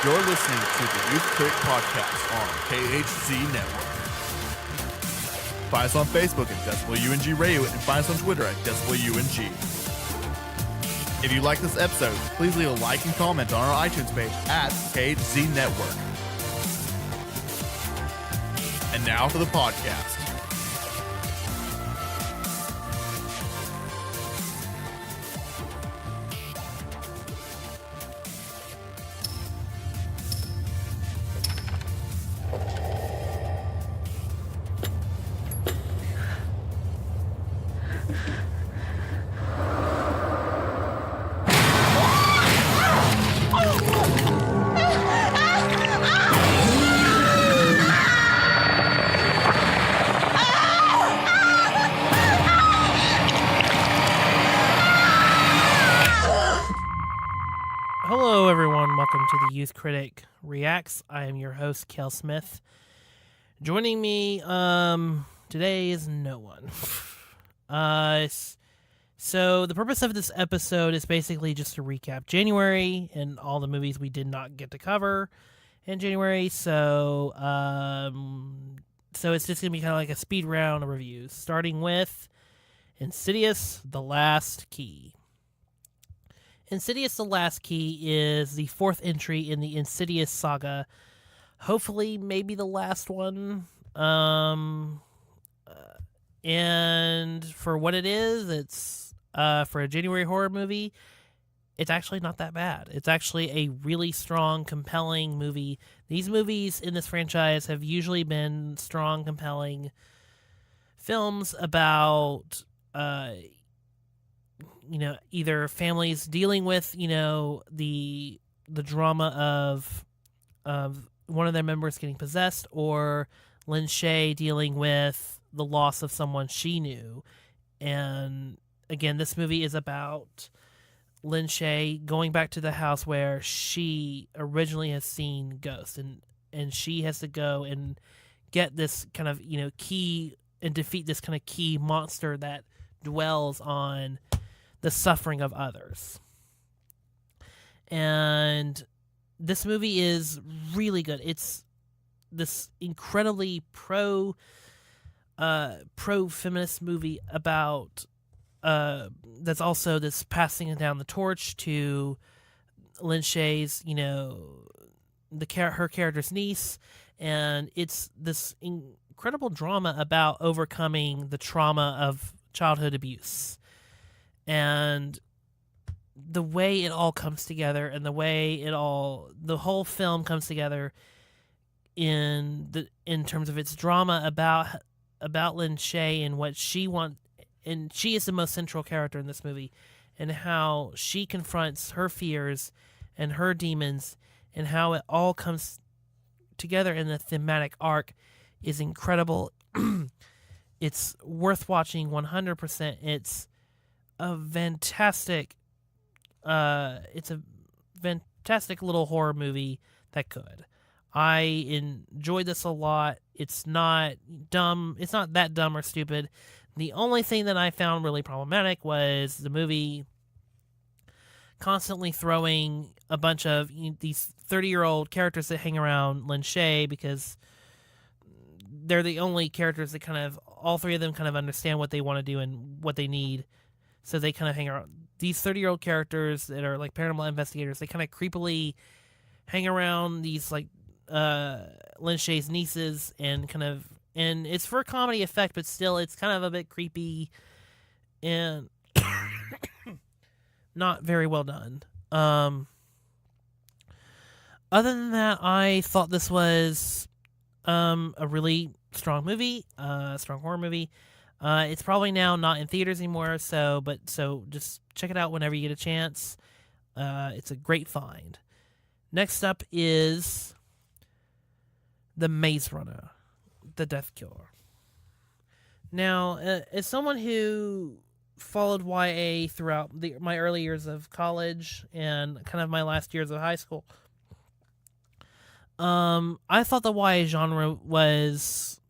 You're listening to the Youth Critic Podcast on KHZ Network. Find us on Facebook at DecibelUNG Radio and find us on Twitter at DecibelUNG. If you like this episode, please leave a like and comment on our iTunes page at KHZ Network. And now for the podcast. Hello, everyone. Welcome to the Youth Critic Reacts. I am your host, Kel Smith. Joining me today is no one. So the purpose of this episode is basically just to recap January and all the movies we did not get to cover in January. So it's just gonna be kind of like a speed round of reviews, starting with Insidious: The Last Key. Insidious: The Last Key is the fourth entry in the Insidious saga. Hopefully, maybe the last one. And for what it is, it's for a January horror movie, it's actually not that bad. It's actually a really strong, compelling movie. These movies in this franchise have usually been strong, compelling films about either families dealing with, the drama of one of their members getting possessed, or Lin Shaye dealing with the loss of someone she knew. And again, this movie is about Lin Shaye going back to the house where she originally has seen ghosts, and she has to go and get this kind of, key, and defeat this kind of key monster that dwells on the suffering of others. And this movie is really good. It's this incredibly pro-feminist movie about that's also this passing down the torch to Lin Shaye's, her character's niece, and it's this incredible drama about overcoming the trauma of childhood abuse. And the way it all comes together, and the way the whole film comes together in terms of its drama about Lin Shaye and what she wants, and she is the most central character in this movie, and how she confronts her fears and her demons, and how it all comes together in the thematic arc is incredible. It's worth watching 100%. It's a fantastic little horror movie that could. I enjoyed this a lot. It's not dumb. It's not that dumb or stupid. The only thing that I found really problematic was the movie constantly throwing a bunch of these 30-year-old characters that hang around Lin Shaye, because they're the only characters that kind of, all three of them kind of understand what they want to do and what they need. So they kind of hang around. These 30-year-old characters that are like paranormal investigators, they kind of creepily hang around these like Lin Shaye's nieces, and it's for a comedy effect, but still it's kind of a bit creepy and not very well done. Other than that, I thought this was a really strong movie, strong horror movie. It's probably now not in theaters anymore, so just check it out whenever you get a chance. It's a great find. Next up is The Maze Runner: The Death Cure. Now, as someone who followed YA throughout my early years of college and kind of my last years of high school, I thought the YA genre was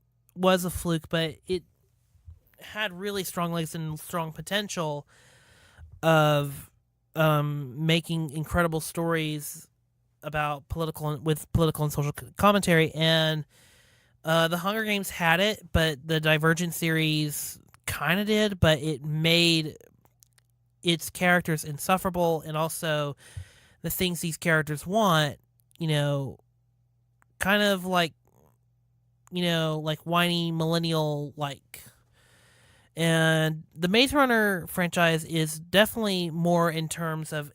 a fluke, but it had really strong legs and strong potential of making incredible stories about political and social commentary, and the Hunger Games had it, but the Divergent series kind of did, but it made its characters insufferable, and also the things these characters want, kind of like, like whiny millennial like. And the Maze Runner franchise is definitely more in terms of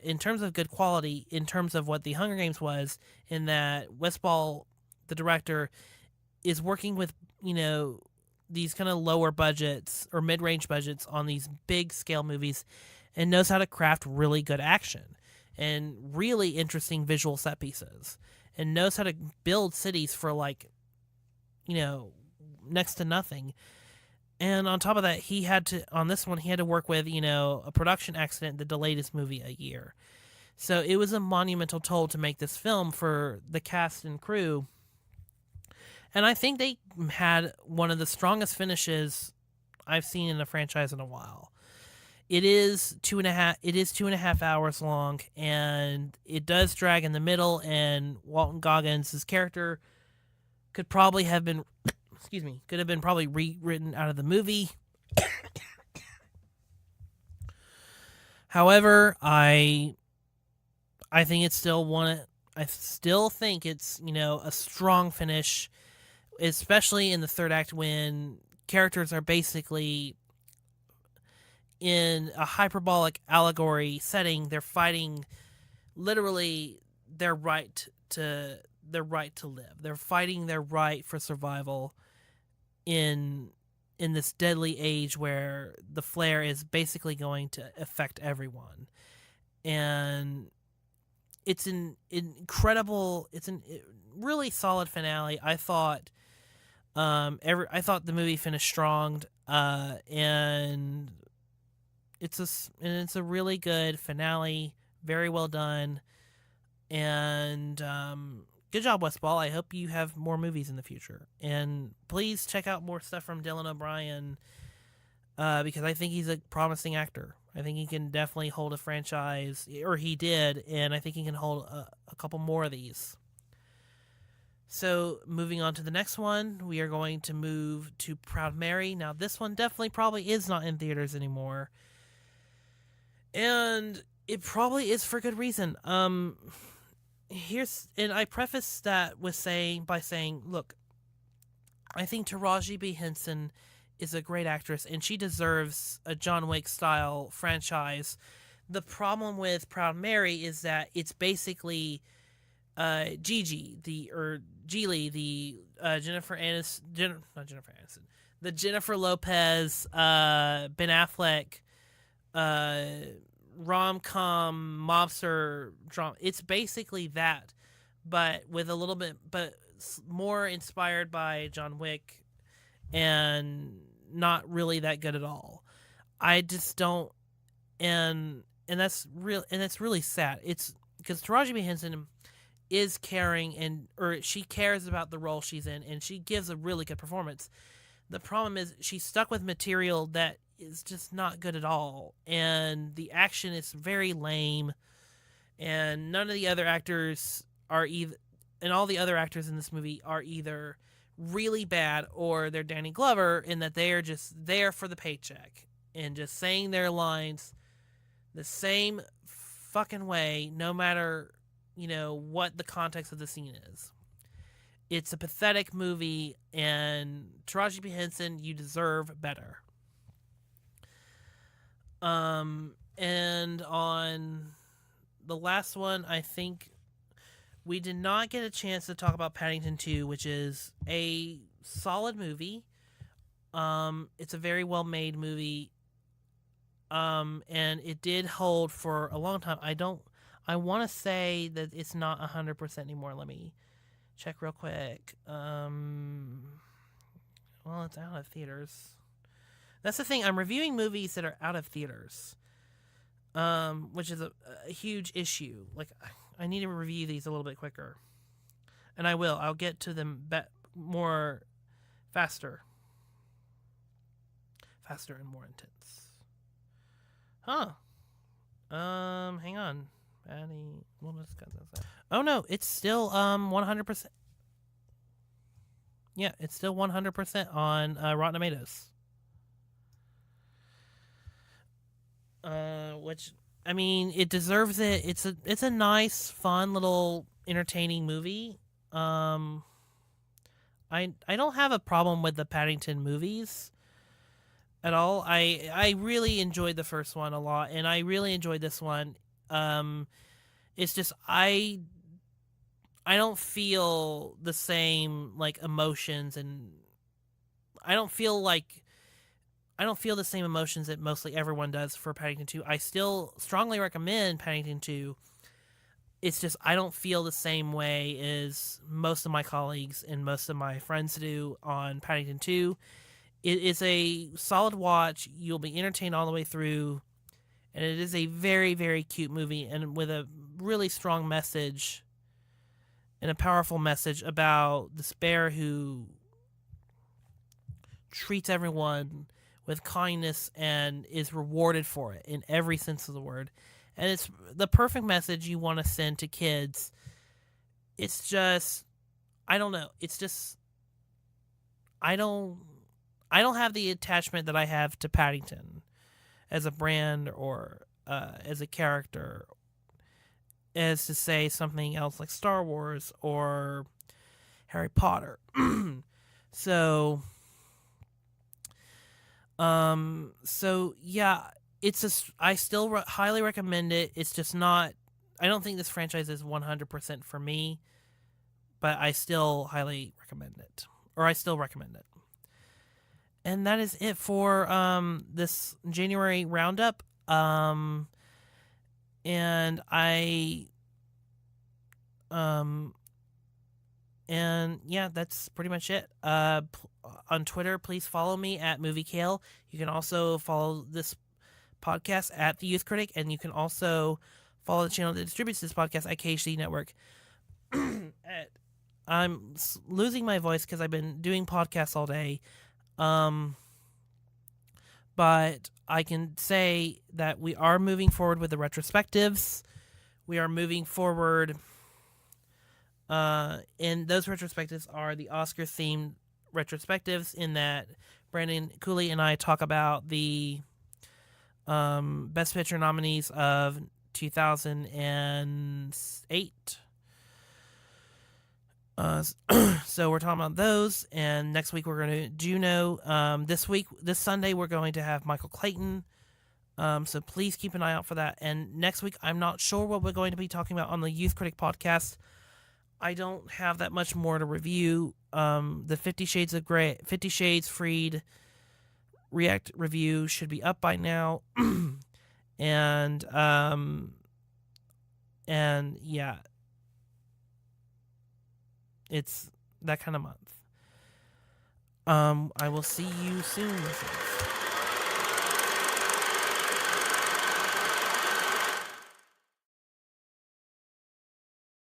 good quality, in terms of what the Hunger Games was, in that Westball, the director, is working with, these kind of lower budgets or mid-range budgets on these big scale movies, and knows how to craft really good action and really interesting visual set pieces, and knows how to build cities for next to nothing. And on top of that, he had to work with, a production accident that delayed his movie a year. So it was a monumental toll to make this film for the cast and crew. And I think they had one of the strongest finishes I've seen in a franchise in a while. It is 2.5 hours long, and it does drag in the middle, and Walton Goggins' character could have been probably rewritten out of the movie. However, I think it's I still think it's, a strong finish, especially in the third act when characters are basically in a hyperbolic allegory setting. They're fighting literally their right to live. They're fighting their right for survival in this deadly age where the flare is basically going to affect everyone. And it's an really solid finale. I thought the movie finished strong, and it's a really good finale, very well done, and good job, Westball. I hope you have more movies in the future, and please check out more stuff from Dylan O'Brien, because I think he's a promising actor. I think he can definitely hold a franchise, or he did, and I think he can hold a couple more of these. So, moving on to the next one, we are going to move to Proud Mary. Now, this one definitely probably is not in theaters anymore, and it probably is for good reason. And I preface that by saying, look, I think Taraji P. Henson is a great actress, and she deserves a John Wick style franchise. The problem with Proud Mary is that it's basically Geely, the the Jennifer Lopez, Ben Affleck, rom-com mobster drama. It's basically that, but with a little bit, but more inspired by John Wick, and not really that good at all. I just don't, and that's real, and that's really sad. It's because Taraji P. Henson is caring, or she cares about the role she's in, and she gives a really good performance. The problem is she's stuck with material that is just not good at all, and the action is very lame, and none of the other actors are all the other actors in this movie are either really bad or they're Danny Glover, in that they are just there for the paycheck and just saying their lines the same fucking way, no matter, what the context of the scene is. It's a pathetic movie, and Taraji P. Henson, you deserve better. And on the last one, I think we did not get a chance to talk about Paddington 2, which is a solid movie. It's a very well-made movie. And it did hold for a long time. I want to say that it's not 100% anymore. Let me check real quick. Well, it's out of theaters. That's the thing. I'm reviewing movies that are out of theaters, which is a huge issue. Like, I need to review these a little bit quicker, and I will. I'll get to them more faster and more intense. Hang on. Patty, we'll just cut this out. Oh no, it's still 100%. Yeah, it's still 100% on Rotten Tomatoes. Which, I mean, it deserves it. It's a nice, fun little entertaining movie. I don't have a problem with the Paddington movies at all. I really enjoyed the first one a lot, and I really enjoyed this one. It's just I don't feel the same like emotions, and I don't feel the same emotions that mostly everyone does for Paddington 2. I still strongly recommend Paddington 2. It's just I don't feel the same way as most of my colleagues and most of my friends do on Paddington 2. It is a solid watch. You'll be entertained all the way through. And it is a very, very cute movie and with a really strong message and a powerful message about this bear who treats everyone with kindness and is rewarded for it in every sense of the word. And it's the perfect message you want to send to kids. It's just, I don't know. It's just, I don't have the attachment that I have to Paddington as a brand or as a character, as to say something else like Star Wars or Harry Potter. So yeah, I still highly recommend it. It's just not, I don't think this franchise is 100% for me, but I still highly recommend it, or I still recommend it. And that is it for this January roundup. And yeah, that's pretty much it. On Twitter, please follow me at MovieKale. You can also follow this podcast at The Youth Critic, and you can also follow the channel that distributes this podcast at KHC Network. I'm losing my voice because I've been doing podcasts all day. But I can say that we are moving forward with the retrospectives. We are moving forward, and those retrospectives are the Oscar-themed retrospectives, in that Brandon Cooley and I talk about the Best Picture nominees of 2008. So we're talking about those, and next week we're going to Juno. This Sunday, we're going to have Michael Clayton. So please keep an eye out for that. And next week, I'm not sure what we're going to be talking about on the Youth Critic podcast. I don't have that much more to review. The 50 Shades of Grey, 50 Shades Freed React review should be up by now. and yeah, it's that kind of month. I will see you soon.